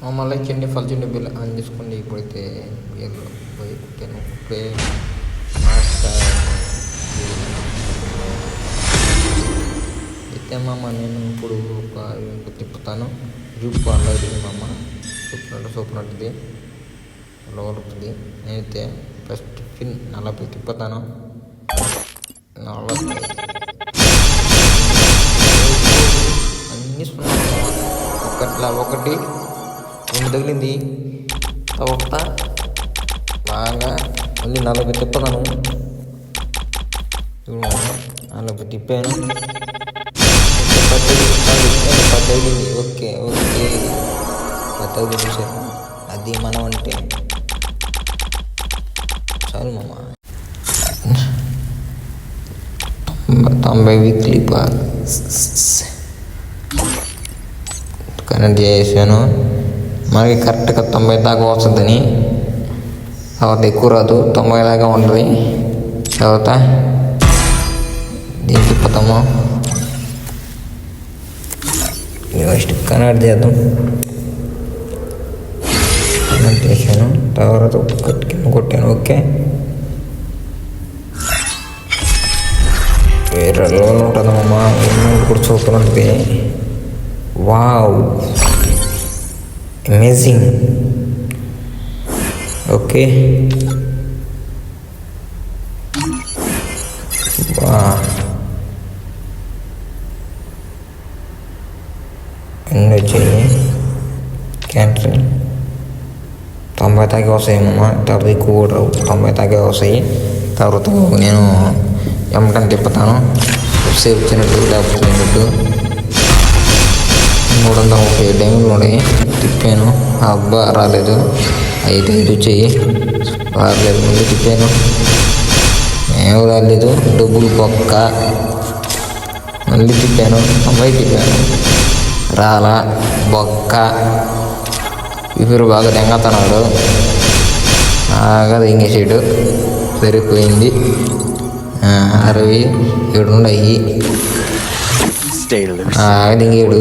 మళ్ళీ చిన్ని ఫల్చిన్ని bill on చేసుకోండి. ఇప్పుడైతే పోయి కుట్టాను. ఇప్పుడే అయితే మామ నేను ఇప్పుడు ఒక తిప్పుతాను. జూప్ అన్నది మామ సూపర్ లోపడుతుంది. నేనైతే ఫస్ట్ పిన్ 40 తిప్పుతాను. 40 అన్నీ ఒకటి 2 తగిలింది. తర్వాత బాగా మళ్ళీ 40 తిప్పుతాను. 40 తిప్పాను. 10 తగిలింది. ఓకే 10 తగిలింది. చూసారు, అది మనం అంటే చాలు మామ. 90 వీక్లీ కనెక్ట్ చేసాను. మనకి కరెక్ట్గా 90 దాకా వస్తుందని. తర్వాత ఎక్కువ రాదు, 90 దాకా ఉంటుంది. తర్వాత దీన్ని తిప్పుతాము. ఫస్ట్ కనెక్ట్ చేద్దాం. కనెక్ట్ చేశాను. తర్వాత కొట్టాను. ఓకే, వేరే లెవెల్ ఉంటుందమ్మా. కూడా సూపర్ ఉంటుంది. Wow, amazing. ఓకే, అన్నీ వచ్చాయి. క్యాన్సల్. 90 దాకా వస్తాయి అమ్మ. తర్వాత ఎక్కువ కూడా రావు, 90 దాకా వస్తాయి. తర్వాత నేను ఎమ్మటని తిప్పుతాను. సేవ్ వచ్చినట్టు లేకపోయినట్టు. 330 డైమండ్లు ఉన్నాయి. తిప్పాను. అబ్బా రాలేదు. 5 వచ్చాయి. రాలేదు. మళ్ళీ తిప్పాను. ఏం రాలేదు. డబ్బులు పక్క. మళ్ళీ తిప్పాను. 90 తిప్పాను. రాలా. బొక్క. ఇప్పుడు బాగా దెంగతున్నాడు. బాగా దెంగేసాడు. సరిపోయింది. 67 ఉన్నాయి. దింగాడు.